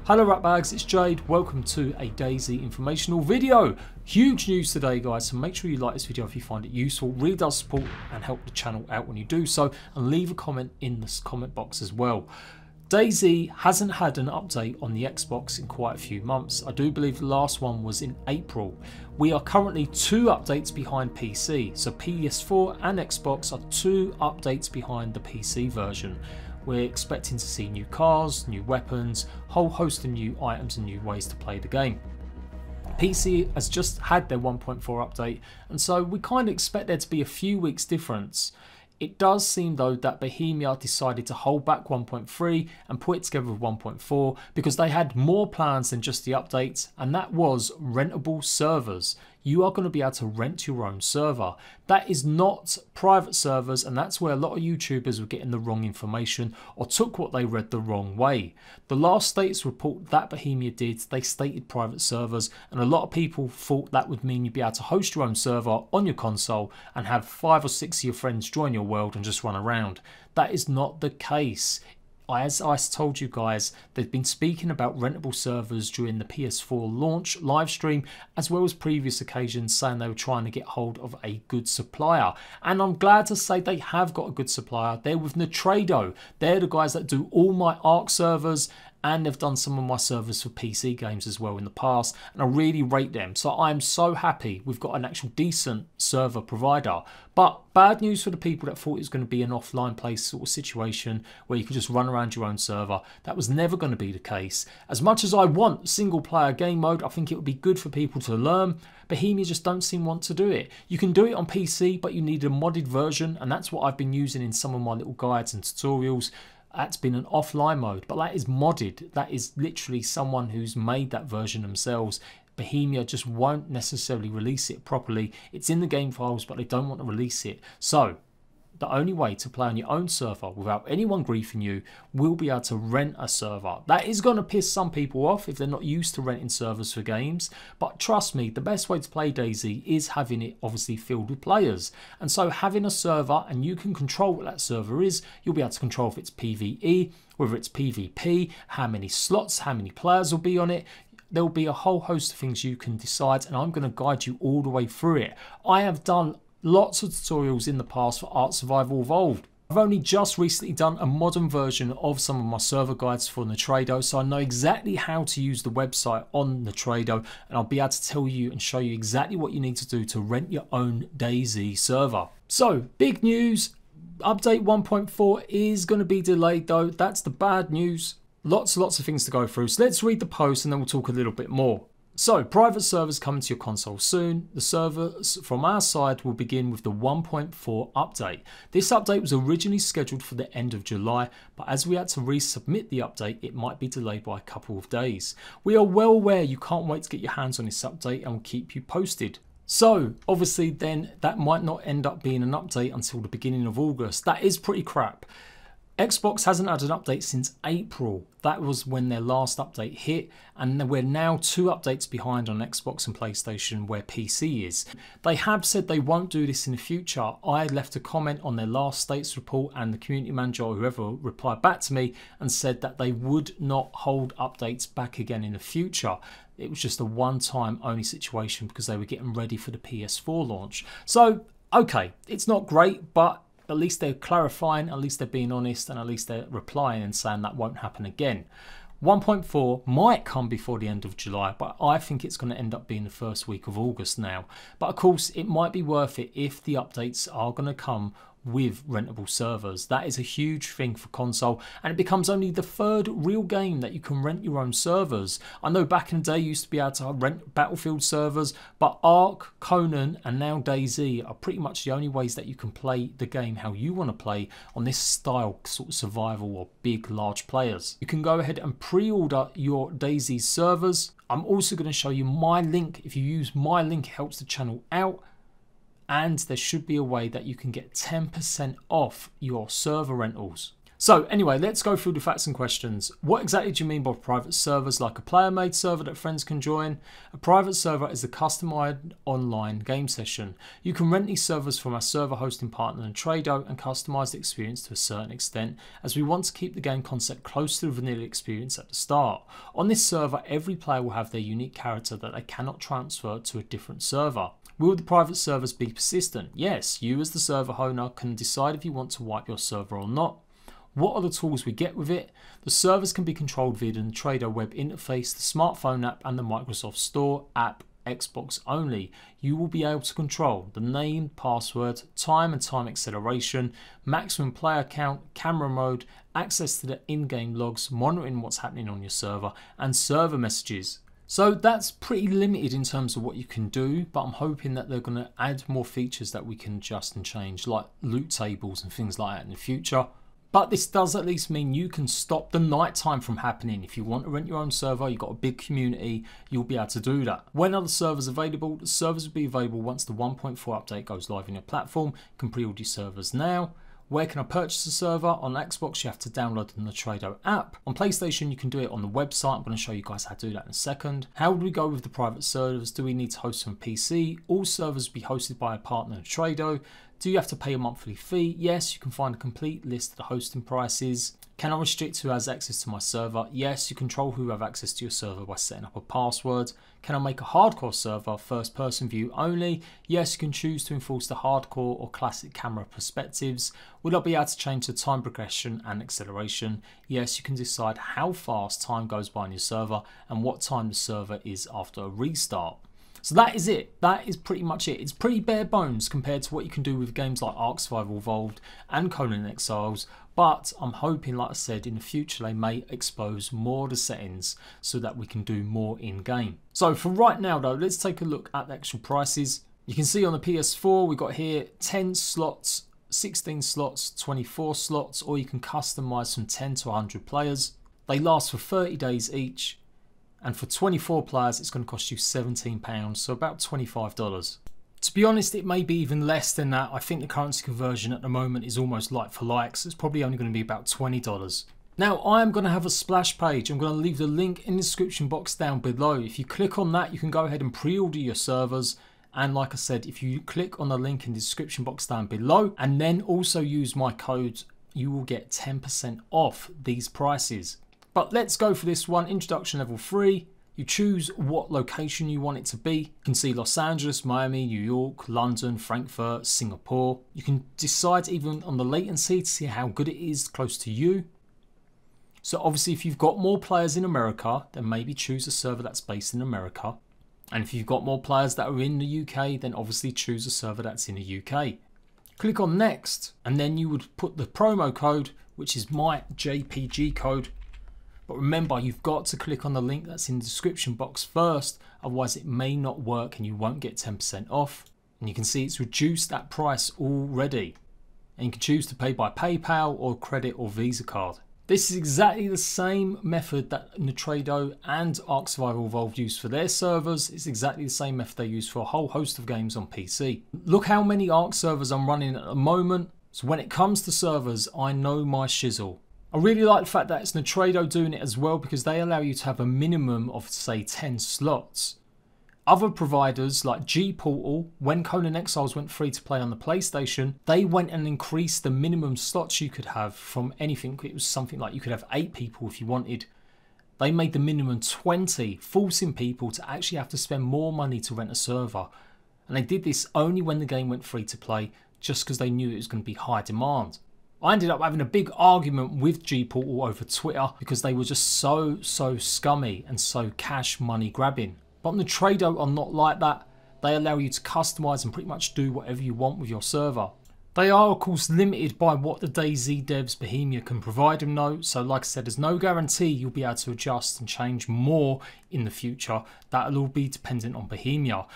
Hello ratbags, it's Jade. Welcome to a DayZ informational video. Huge news today guys, so make sure you like this video if you find it useful. Really does support and help the channel out when you do so, and leave a comment in the comment box as well. DayZ hasn't had an update on the Xbox in quite a few months. I do believe the last one was in April. We are currently 2 updates behind PC, so PS4 and Xbox are 2 updates behind the PC version. We're expecting to see new cars, new weapons, whole host of new items and new ways to play the game. PC has just had their 1.4 update, and so we kind of expect there to be a few weeks difference. It does seem though that Bohemia decided to hold back 1.3 and put it together with 1.4 because they had more plans than just the updates, and that was rentable servers. You are going to be able to rent your own server. That is not private servers, and that's where a lot of YouTubers were getting the wrong information or took what they read the wrong way. The last status report that Bohemia did, they stated private servers, and a lot of people thought that would mean you'd be able to host your own server on your console and have 5 or 6 of your friends join your world and just run around. That is not the case. As I told you guys, they've been speaking about rentable servers during the PS4 launch live stream, as well as previous occasions, saying they were trying to get hold of a good supplier. And I'm glad to say they have got a good supplier. They're with Nitrado. They're the guys that do all my ARC servers, and they've done some of my servers for PC games as well in the past, and I really rate them. So I'm so happy we've got an actual decent server provider. But bad news for the people that thought it was going to be an offline play sort of situation where you could just run around your own server. That was never going to be the case. As much as I want single player game mode, I think it would be good for people to learn. Bohemia just don't seem to want to do it. You can do it on PC, but you need a modded version, and that's what I've been using in some of my little guides and tutorials. That's been an offline mode, but that is modded. That is literally someone who's made that version themselves. Bohemia just won't necessarily release it properly. It's in the game files, but they don't want to release it. So the only way to play on your own server without anyone griefing you will be able to rent a server. That is going to piss some people off if they're not used to renting servers for games, but trust me, the best way to play DayZ is having it obviously filled with players. And so having a server, and you can control what that server is, you'll be able to control if it's PvE, whether it's PvP, how many slots, how many players will be on it. There will be a whole host of things you can decide, and I'm going to guide you all the way through it. I have done lots of tutorials in the past for Ark Survival Evolved. I've only just recently done a modern version of some of my server guides for Nitrado, so I know exactly how to use the website on Nitrado, and I'll be able to tell you and show you exactly what you need to do to rent your own DayZ server. So, big news, update 1.4 is going to be delayed though. That's the bad news. Lots of things to go through, so let's read the post and then we'll talk a little bit more. So, private servers coming to your console soon. The servers from our side will begin with the 1.4 update. This update was originally scheduled for the end of July, but as we had to resubmit the update, it might be delayed by a couple of days. We are well aware you can't wait to get your hands on this update, and we'll keep you posted. So, obviously then, that might not end up being an update until the beginning of August. That is pretty crap. Xbox hasn't had an update since April. That was when their last update hit, and we're now 2 updates behind on Xbox and PlayStation where PC is. They have said they won't do this in the future. I left a comment on their last status report, and the community manager or whoever replied back to me and said that they would not hold updates back again in the future. It was just a one-time only situation because they were getting ready for the PS4 launch. So, okay, it's not great, but at least they're clarifying, at least they're being honest, and at least they're replying and saying that won't happen again. 1.4 might come before the end of July, but I think it's going to end up being the first week of August now. But of course, it might be worth it if the updates are going to come with rentable servers. That is a huge thing for console, and it becomes only the 3rd real game that you can rent your own servers. I know back in the day you used to be able to rent Battlefield servers, but Ark, Conan and now DayZ are pretty much the only ways that you can play the game how you want to play on this style sort of survival or big large players. You can go ahead and pre-order your DayZ servers. I'm also going to show you my link. If you use my link, it helps the channel out. And there should be a way that you can get 10% off your server rentals. So anyway, let's go through the facts and questions. What exactly do you mean by private servers? Like a player-made server that friends can join? A private server is a customized online game session. You can rent these servers from our server hosting partner Trado and customize the experience to a certain extent, as we want to keep the game concept close to the vanilla experience at the start. On this server, every player will have their unique character that they cannot transfer to a different server. Will the private servers be persistent? Yes, you as the server owner can decide if you want to wipe your server or not. What are the tools we get with it? The servers can be controlled via the Trado web interface, the smartphone app and the Microsoft Store app, Xbox only. You will be able to control the name, password, time and time acceleration, maximum player count, camera mode, access to the in-game logs, monitoring what's happening on your server and server messages. So that's pretty limited in terms of what you can do, but I'm hoping that they're going to add more features that we can adjust and change, like loot tables and things like that in the future. But this does at least mean you can stop the nighttime from happening. If you want to rent your own server, you've got a big community, you'll be able to do that. When are the servers available? The servers will be available once the 1.4 update goes live on your platform. You can pre-order your servers now. Where can I purchase a server? On Xbox, you have to download the Trado app. On PlayStation, you can do it on the website. I'm going to show you guys how to do that in a second. How do we go with the private servers? Do we need to host them on PC? All servers will be hosted by a partner Trado. Do you have to pay a monthly fee? Yes, you can find a complete list of the hosting prices. Can I restrict who has access to my server? Yes, you control who have access to your server by setting up a password. Can I make a hardcore server, first person view only? Yes, you can choose to enforce the hardcore or classic camera perspectives. Will I be able to change the time progression and acceleration? Yes, you can decide how fast time goes by on your server and what time the server is after a restart. So that is it. That is pretty much it. It's pretty bare bones compared to what you can do with games like Ark Survival Evolved and Conan Exiles, but I'm hoping, like I said, in the future they may expose more of the settings so that we can do more in-game. So for right now though, let's take a look at the actual prices. You can see on the PS4 we've got here 10 slots, 16 slots, 24 slots, or you can customize from 10 to 100 players. They last for 30 days each. And for 24 players, it's going to cost you £17, so about $25. To be honest, it may be even less than that. I think the currency conversion at the moment is almost like for like, so it's probably only going to be about $20. Now, I am going to have a splash page. I'm going to leave the link in the description box down below. If you click on that, you can go ahead and pre-order your servers. And like I said, if you click on the link in the description box down below, and then also use my code, you will get 10% off these prices. But let's go for this one, introduction level 3. You choose what location you want it to be. You can see Los Angeles, Miami, New York, London, Frankfurt, Singapore. You can decide even on the latency to see how good it is close to you. So obviously if you've got more players in America, then maybe choose a server that's based in America. And if you've got more players that are in the UK, then obviously choose a server that's in the UK. Click on next, and then you would put the promo code, which is my JPG code. But remember, you've got to click on the link that's in the description box first, otherwise it may not work and you won't get 10% off. And you can see it's reduced that price already. And you can choose to pay by PayPal or credit or Visa card. This is exactly the same method that Trado and Ark Survival Evolved use for their servers. It's exactly the same method they use for a whole host of games on PC. Look how many Ark servers I'm running at the moment. So when it comes to servers, I know my shizzle. I really like the fact that it's Trado doing it as well, because they allow you to have a minimum of, say, 10 slots. Other providers like G-Portal, when Conan Exiles went free to play on the PlayStation, they went and increased the minimum slots you could have from anything. It was something like you could have 8 people if you wanted. They made the minimum 20, forcing people to actually have to spend more money to rent a server. And they did this only when the game went free to play, just because they knew it was going to be high demand. I ended up having a big argument with G-Portal over Twitter because they were just so scummy and so cash money grabbing. But Trado are not like that. They allow you to customize and pretty much do whatever you want with your server. They are of course limited by what the DAYZ devs Bohemia can provide them though, so like I said, there's no guarantee you'll be able to adjust and change more in the future. That'll all be dependent on Bohemia.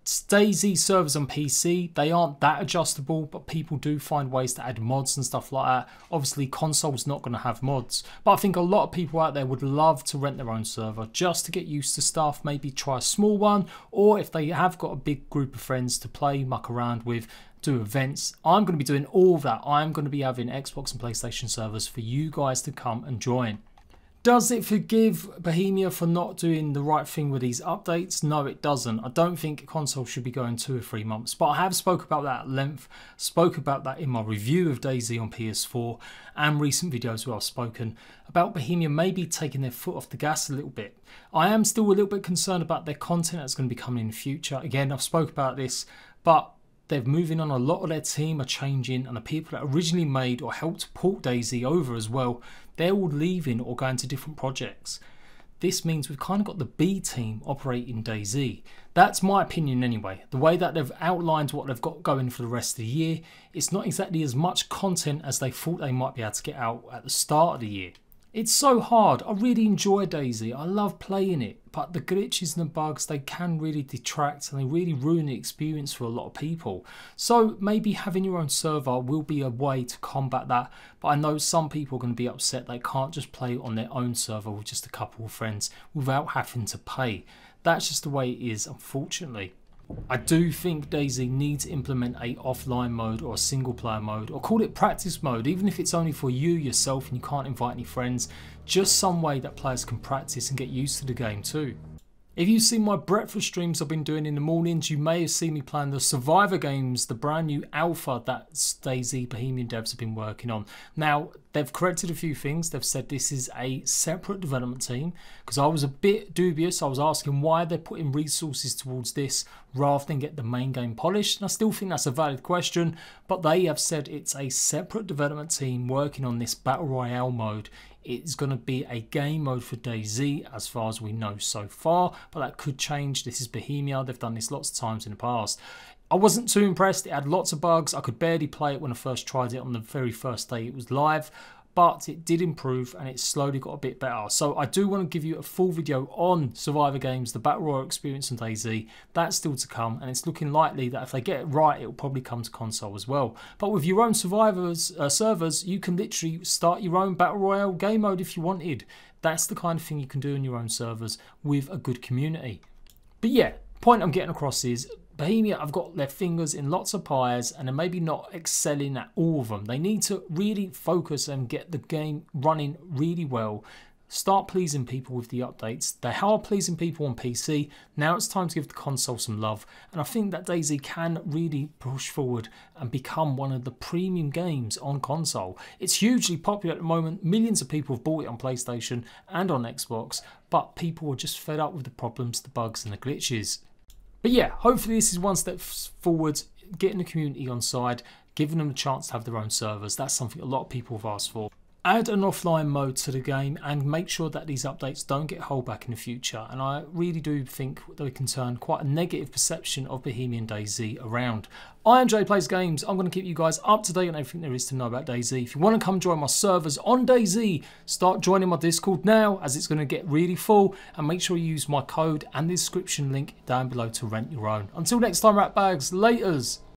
DAYZ servers on PC, they aren't that adjustable, but people do find ways to add mods and stuff like that. Obviously, console's not going to have mods, but I think a lot of people out there would love to rent their own server just to get used to stuff, maybe try a small one, or if they have got a big group of friends to play, muck around with, do events. I'm going to be doing all of that. I'm going to be having Xbox and PlayStation servers for you guys to come and join. Does it forgive Bohemia for not doing the right thing with these updates? No, it doesn't. I don't think console should be going 2 or 3 months, but I have spoke about that at length, spoke about that in my review of DayZ on PS4 and recent videos where I've spoken about Bohemia maybe taking their foot off the gas a little bit. I am still a little bit concerned about their content that's going to be coming in the future. Again, I've spoke about this, but they're moving on. A lot of their team are changing, and the people that originally made or helped port DayZ over as well, they're all leaving or going to different projects. This means we've kind of got the B team operating DayZ. That's my opinion anyway. The way that they've outlined what they've got going for the rest of the year, it's not exactly as much content as they thought they might be able to get out at the start of the year. It's so hard. I really enjoy DayZ. I love playing it, but the glitches and the bugs, they can really detract and they really ruin the experience for a lot of people. So maybe having your own server will be a way to combat that, but I know some people are going to be upset they can't just play on their own server with just a couple of friends without having to pay. That's just the way it is, unfortunately. I do think DayZ needs to implement a offline mode or a single player mode, or call it practice mode, even if it's only for you yourself and you can't invite any friends. Just some way that players can practice and get used to the game too. If you've seen my breakfast streams I've been doing in the mornings, you may have seen me playing the Survivor games, the brand new alpha that DayZ Bohemian devs have been working on. Now, they've corrected a few things. They've said this is a separate development team, because I was a bit dubious. I was asking why they're putting resources towards this rather than get the main game polished. And I still think that's a valid question, but they have said it's a separate development team working on this Battle Royale mode. It's going to be a game mode for DayZ as far as we know so far, but that could change. This is Bohemia. They've done this lots of times in the past. I wasn't too impressed. It had lots of bugs. I could barely play it when I first tried it on the very first day it was live, but it did improve and it slowly got a bit better. So I do want to give you a full video on Survivor games, the Battle Royale experience on DayZ. That's still to come, and it's looking likely that if they get it right, it will probably come to console as well. But with your own Survivors servers, you can literally start your own Battle Royale game mode if you wanted. That's the kind of thing you can do in your own servers with a good community. But yeah, point I'm getting across is Bohemia have got their fingers in lots of pies and they're maybe not excelling at all of them. They need to really focus and get the game running really well. Start pleasing people with the updates. They are pleasing people on PC. Now it's time to give the console some love. And I think that DayZ can really push forward and become one of the premium games on console. It's hugely popular at the moment. Millions of people have bought it on PlayStation and on Xbox. But people are just fed up with the problems, the bugs and the glitches. But yeah, hopefully this is one step forward, getting the community on side, giving them a chance to have their own servers. That's something a lot of people have asked for. Add an offline mode to the game and make sure that these updates don't get held back in the future. And I really do think they can turn quite a negative perception of Bohemian DayZ around. I am JADE-PLAYS-GAMES. I'm going to keep you guys up to date on everything there is to know about DayZ. If you want to come join my servers on DayZ, start joining my Discord now, as it's going to get really full. And make sure you use my code and the description link down below to rent your own. Until next time, rat bags, laters.